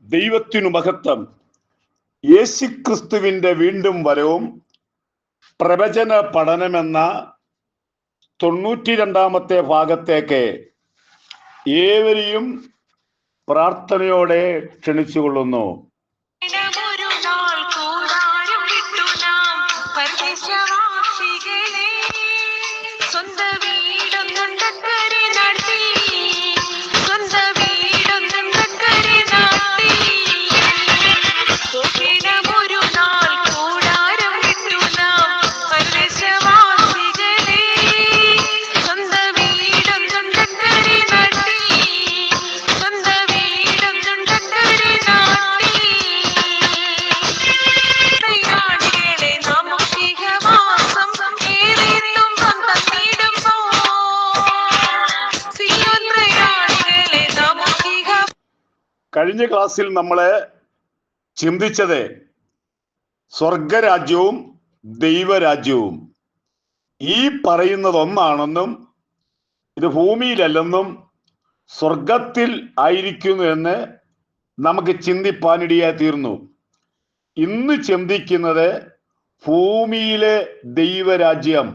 ദൈവത്തിനു മഹത്വം. യേശുക്രിസ്തുവിന്റെ വീണ്ടും വരവും പ്രവചന പഠനമെന്ന 92ാമത്തെ ഭാഗത്തേക്ക് ഏവരെയും പ്രാർത്ഥനയോടെ ക്ഷണിച്ചുകൊള്ളുന്നു. കഴിഞ്ഞ ക്ലാസ്സിൽ നമ്മളെ ചിന്തിച്ചത് സ്വർഗരാജ്യവും ദൈവരാജ്യവും ഈ പറയുന്നത് ഒന്നാണെന്നും ഇത് ഭൂമിയിലല്ലെന്നും സ്വർഗത്തിൽ ആയിരിക്കുന്നു എന്ന് നമുക്ക് ചിന്തിപ്പാനിടയായി തീർന്നു. ഇന്ന് ചിന്തിക്കുന്നത് ഭൂമിയിലെ ദൈവരാജ്യം.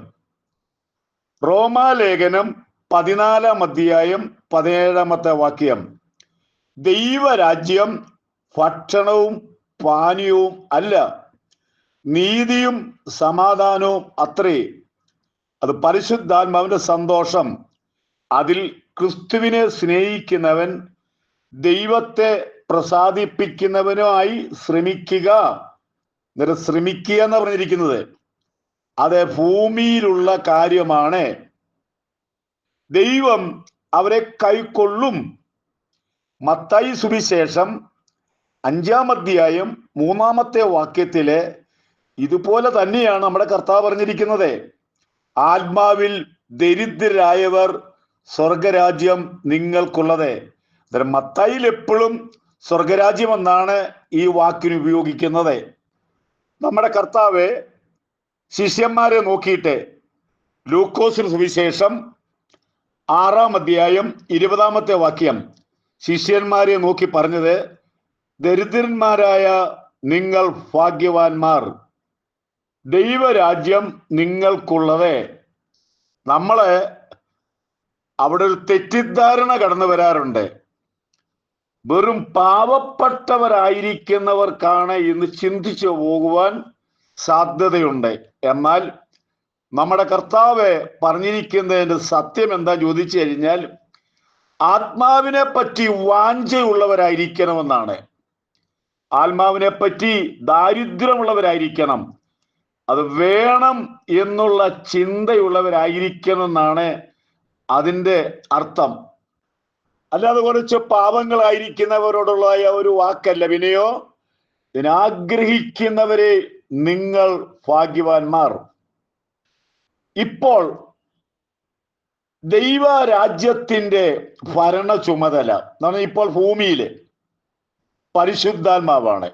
റോമാലേഖനം 14-ാം അധ്യായം 17-ാമത്തെ വാക്യം. ദൈവരാജ്യം ഭക്ഷണവും പാനീയവും അല്ല, നീതിയും സമാധാനവും അത്രേ. അത് പരിശുദ്ധാത്മാവിന്റെ സന്തോഷം. അതിൽ ക്രിസ്തുവിനെ സ്നേഹിക്കുന്നവൻ ദൈവത്തെ പ്രസാദിപ്പിക്കുന്നവനുമായി ശ്രമിക്കുക എന്ന് പറഞ്ഞിരിക്കുന്നത്. അത് ഭൂമിയിലുള്ള കാര്യമാണ്. ദൈവം അവരെ കൈക്കൊള്ളും. മത്തായി സുവിശേഷം 5-ാം അധ്യായം 3-ാമത്തെ വാക്യത്തില് ഇതുപോലെ തന്നെയാണ് നമ്മുടെ കർത്താവ് പറഞ്ഞിരിക്കുന്നത്. ആത്മാവിൽ ദരിദ്രരായവർ സ്വർഗരാജ്യം നിങ്ങൾക്കുള്ളത്. മത്തായിയിൽ എപ്പോഴും സ്വർഗരാജ്യം എന്നാണ് ഈ വാക്കിന് ഉപയോഗിക്കുന്നത്. നമ്മുടെ കർത്താവ് ശിഷ്യന്മാരെ നോക്കിയിട്ട് ലൂക്കോസിന് സുവിശേഷം 6-ാം അധ്യായം 20-ാമത്തെ വാക്യം ശിഷ്യന്മാരെ നോക്കി പറഞ്ഞത്, ദരിദ്രന്മാരായ നിങ്ങൾ ഭാഗ്യവാന്മാർ, ദൈവരാജ്യം നിങ്ങൾക്കുള്ളത്. നമ്മള് അവിടെ ഒരു തെറ്റിദ്ധാരണ കടന്നു വരാറുണ്ട്. വെറും പാവപ്പെട്ടവരായിരിക്കുന്നവർക്കാണ് ഇന്ന് ചിന്തിച്ചു പോകുവാൻ സാധ്യതയുണ്ട്. എന്നാൽ നമ്മുടെ കർത്താവ് പറഞ്ഞിരിക്കുന്നതിന്റെ സത്യം എന്താ ചോദിച്ചു കഴിഞ്ഞാൽ, ആത്മാവിനെ പറ്റി വാഞ്ചയുള്ളവരായിരിക്കണമെന്നാണ്. ആത്മാവിനെ പറ്റി ദാരിദ്ര്യമുള്ളവരായിരിക്കണം, അത് വേണം എന്നുള്ള ചിന്തയുള്ളവരായിരിക്കണം എന്നാണ് അതിൻ്റെ അർത്ഥം. അല്ലാതെ കുറച്ച് പാവങ്ങളായിരിക്കുന്നവരോടുള്ള ഒരു വാക്കല്ല. വിനയോ ഇതിനാഗ്രഹിക്കുന്നവരെ നിങ്ങൾ ഭാഗ്യവാന്മാർ. ഇപ്പോൾ ദൈവരാജ്യത്തിന്റെ ഭരണ ചുമതല ഇപ്പോൾ ഭൂമിയില് പരിശുദ്ധാത്മാവാണ്.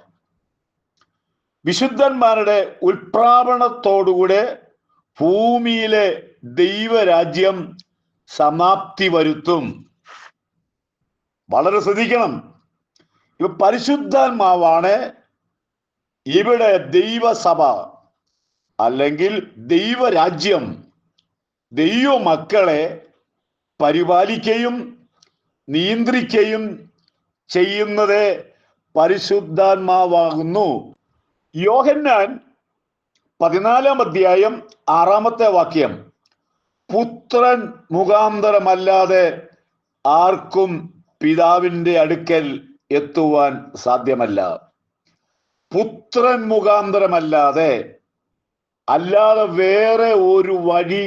വിശുദ്ധന്മാരുടെ ഉൽപ്രാപണത്തോടുകൂടെ ഭൂമിയിലെ ദൈവരാജ്യം സമാപ്തി വരുത്തും. വളരെ ശ്രദ്ധിക്കണം. ഇവ പരിശുദ്ധാത്മാവാണ് ഇവിടെ ദൈവസഭ അല്ലെങ്കിൽ ദൈവരാജ്യം, ദൈവ മക്കളെ പരിപാലിക്കുകയും നിയന്ത്രിക്കുകയും ചെയ്യുന്നത് പരിശുദ്ധാത്മാവാകുന്നു. യോഹന്നാൻ 14-ാം അധ്യായം 6-ാമത്തെ വാക്യം, പുത്രൻ മുഖാന്തരമല്ലാതെ ആർക്കും പിതാവിന്റെ അടുക്കൽ എത്തുവാൻ സാധ്യമല്ല. പുത്രൻ മുഖാന്തരമല്ലാതെ അല്ലാതെ വേറെ ഒരു വഴി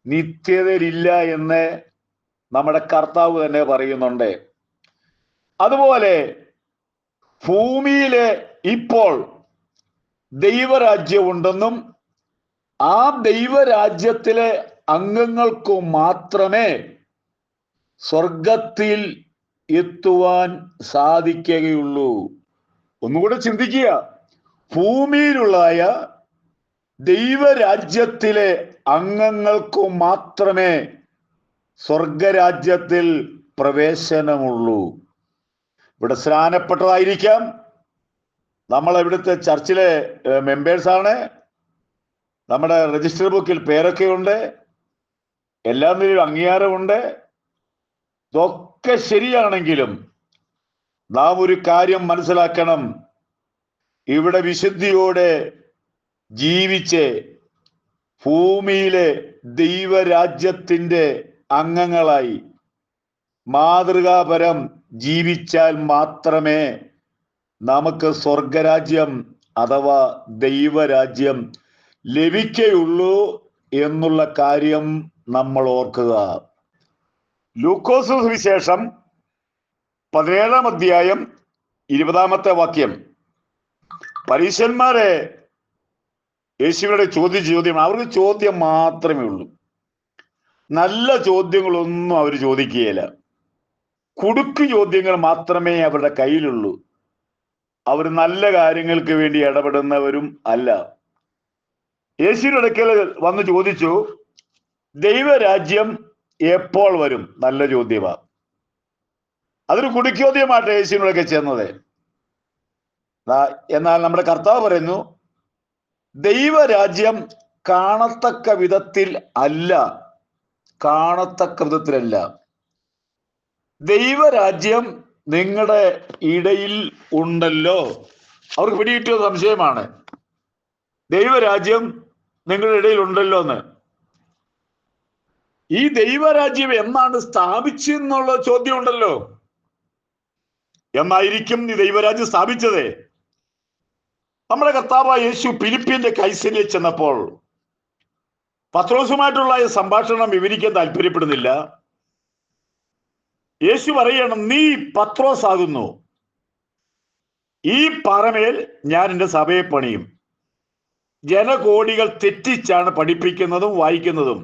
നിത്യതയിലില്ല എന്ന് നമ്മുടെ കർത്താവ് തന്നെ പറയുന്നുണ്ട്. അതുപോലെ ഭൂമിയിലെ ഇപ്പോൾ ദൈവരാജ്യമുണ്ടെന്നും ആ ദൈവരാജ്യത്തിലെ അംഗങ്ങൾക്ക് മാത്രമേ സ്വർഗത്തിൽ എത്തുവാൻ സാധിക്കുകയുള്ളൂ. ഒന്നുകൂടെ ചിന്തിക്കുക. ഭൂമിയിലുള്ളതായ ദൈവരാജ്യത്തിലെ അംഗങ്ങൾക്ക് മാത്രമേ സ്വർഗരാജ്യത്തിൽ പ്രവേശനമുള്ളൂ. ഇവിടെ സ്നാനപ്പെട്ടതായിരിക്കാം, നമ്മൾ ഇവിടുത്തെ ചർച്ചിലെ മെമ്പേഴ്സാണ്, നമ്മുടെ രജിസ്റ്റർ ബുക്കിൽ പേരൊക്കെ ഉണ്ട്, എല്ലാത്തിനും അംഗീകാരമുണ്ട്. ഇതൊക്കെ ശരിയാണെങ്കിലും നാം ഒരു കാര്യം മനസ്സിലാക്കണം. ഇവിടെ വിശുദ്ധിയോടെ ജീവിച്ച് ഭൂമിയിലെ ദൈവരാജ്യത്തിൻ്റെ അംഗങ്ങളായി മാതൃകാപരം ജീവിച്ചാൽ മാത്രമേ നമുക്ക് സ്വർഗരാജ്യം അഥവാ ദൈവരാജ്യം ലഭിക്കുകയുള്ളൂ എന്നുള്ള കാര്യം നമ്മൾ ഓർക്കുക. ലൂക്കോസ് സുവിശേഷം 17-ാം അധ്യായം 20-ാമത്തെ വാക്യം. പരീശന്മാരെ യേശുവിനോട് ചോദിച്ച ചോദ്യം, അവർക്ക് ചോദ്യം മാത്രമേ ഉള്ളൂ. നല്ല ചോദ്യങ്ങളൊന്നും അവർ ചോദിക്കുകയില്ല. കുടുക്ക് ചോദ്യങ്ങൾ മാത്രമേ അവരുടെ കയ്യിലുള്ളൂ. അവർ നല്ല കാര്യങ്ങൾക്ക് വേണ്ടി ഇടപെടുന്നവരും അല്ല. യേശുവിന്റെ അടുക്കൽ വന്ന് ചോദിച്ചു, ദൈവരാജ്യം എപ്പോൾ വരും? നല്ല ചോദ്യമാണ്. അതൊരു കുടിക്കോദ്യമായിട്ട് യേശുവിനോടൊക്കെ ചെന്നത്. എന്നാൽ നമ്മുടെ കർത്താവ് പറയുന്നു, ദൈവരാജ്യം കാണത്തക്ക വിധത്തിൽ അല്ല, കാണത്തക്ക വിധത്തിലല്ല. ദൈവരാജ്യം നിങ്ങളുടെ ഇടയിൽ ഉണ്ടല്ലോ. അവർക്ക് പിടികിട്ടിയ സംശയമാണ്, ദൈവരാജ്യം നിങ്ങളുടെ ഇടയിൽ ഉണ്ടല്ലോ എന്ന്. ഈ ദൈവരാജ്യം എന്നാണ് സ്ഥാപിച്ചെന്നുള്ള ചോദ്യം ഉണ്ടല്ലോ. എന്നായിരിക്കും ഈ ദൈവരാജ്യം സ്ഥാപിച്ചത്? നമ്മുടെ കർത്താവായ യേശു ഫിലിപ്പിന്റെ കൈസരിയിൽ ചെന്നപ്പോൾ പത്രോസുമായിട്ടുള്ള ഈ സംഭാഷണം വിവരിക്കാൻ താല്പര്യപ്പെടുന്നില്ല. യേശു പറയണം, നീ പത്രോസ് ആകുന്നു, ഈ പാറമേൽ ഞാൻ എൻ്റെ സഭയെ പണിയും. ജനകോടികൾ തെറ്റിച്ചാണ് പഠിപ്പിക്കുന്നതും വായിക്കുന്നതും.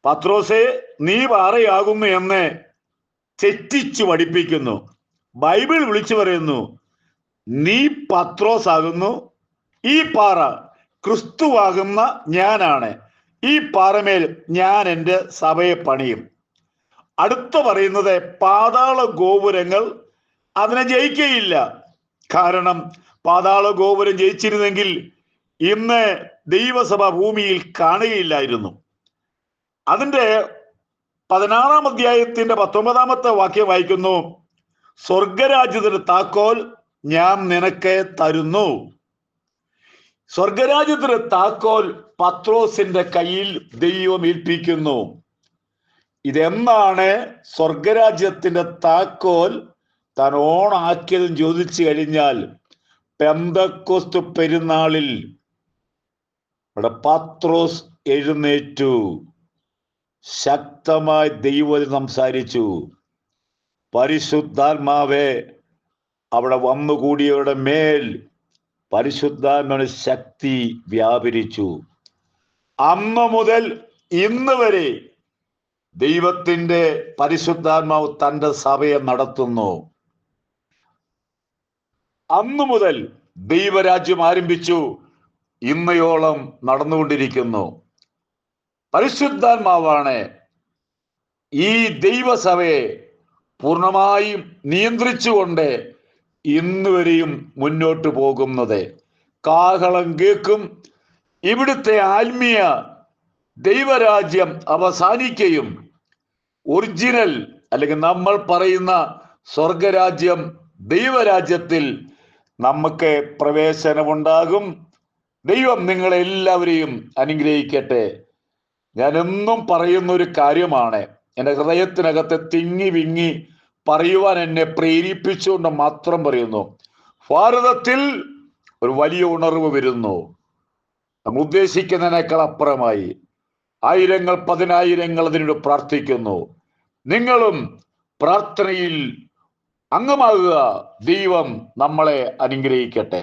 പത്രോസെ, നീ പാറയാകുന്നു എന്ന് തെറ്റിച്ചു പഠിപ്പിക്കുന്നു. ബൈബിൾ വിളിച്ചു പറയുന്നു, നീ പത്രോസ് ആകുന്നു, ഈ പാറ ക്രിസ്തുവാകുന്ന ഞാനാണ്, ഈ പാറമേൽ ഞാൻ എൻ്റെ സഭയെ പണിയും. അടുത്ത പറയുന്നത്, പാതാള ഗോപുരങ്ങൾ അതിനെ ജയിക്കുകയില്ല. കാരണം പാതാള ഗോപുരം ജയിച്ചിരുന്നെങ്കിൽ ഇന്ന് ദൈവസഭ ഭൂമിയിൽ കാണുകയില്ലായിരുന്നു. അതിൻ്റെ 16-ാം അധ്യായത്തിന്റെ 19-ാമത്തെ വാക്യം വായിക്കുന്നു, സ്വർഗരാജ്യത്തിന്റെ താക്കോൽ ഞാൻ നിനക്ക് തരുന്നു. സ്വർഗരാജ്യത്തിന്റെ താക്കോൽ പത്രോസിന്റെ കയ്യിൽ ദൈവം ഏൽപ്പിക്കുന്നു. ഇതെന്നാണ് സ്വർഗരാജ്യത്തിന്റെ താക്കോൽ താൻ ഓണാക്കിയതെന്ന് ചോദിച്ചു കഴിഞ്ഞാൽ, പെന്തക്കോസ്ത് പെരുന്നാളിൽ ഇവിടെ പത്രോസ് എഴുന്നേറ്റു, ശക്തമായി ദൈവം സംസാരിച്ചു. പരിശുദ്ധാത്മാവെ അവിടെ വന്നുകൂടിയവരുടെ മേൽ പരിശുദ്ധാത്മാവിന്റെ ശക്തി വ്യാപരിച്ചു. അന്ന് മുതൽ ഇന്ന് വരെ ദൈവത്തിന്റെ പരിശുദ്ധാത്മാവ് തൻ്റെ സഭയെ നടത്തുന്നു. അന്നു മുതൽ ദൈവരാജ്യം ആരംഭിച്ചു, ഇന്നയോളം നടന്നുകൊണ്ടിരിക്കുന്നു. പരിശുദ്ധാത്മാവാണ് ഈ ദൈവസഭയെ പൂർണ്ണമായും നിയന്ത്രിച്ചുകൊണ്ട് ഇന്ന് വരെയും മുന്നോട്ട് പോകുന്നത്. കാഹളം കേൾക്കും, ഇവിടുത്തെ ആത്മീയ ദൈവരാജ്യം അവസാനിക്കുകയും ഒറിജിനൽ അല്ലെങ്കിൽ നമ്മൾ പറയുന്ന സ്വർഗരാജ്യം ദൈവരാജ്യത്തിൽ നമുക്ക് പ്രവേശനമുണ്ടാകും. ദൈവം നിങ്ങളെല്ലാവരെയും അനുഗ്രഹിക്കട്ടെ. ഞാൻ എന്നും പറയുന്ന ഒരു കാര്യമാണ്, എൻ്റെ ഹൃദയത്തിനകത്ത് തിങ്ങി വിങ്ങി പറയുവാൻ എന്നെ പ്രേരിപ്പിച്ചുകൊണ്ട് മാത്രം പറയുന്നു. ഭാരതത്തിൽ ഒരു വലിയ ഉണർവ് വരുന്നു. നമ്മൾ ഉദ്ദേശിക്കുന്നതിനേക്കാൾ അപ്പുറമായി ആയിരങ്ങൾ പതിനായിരങ്ങൾ അതിനോട് പ്രാർത്ഥിക്കുന്നു. നിങ്ങളും പ്രാർത്ഥനയിൽ അംഗമാകുക. ദൈവം നമ്മളെ അനുഗ്രഹിക്കട്ടെ.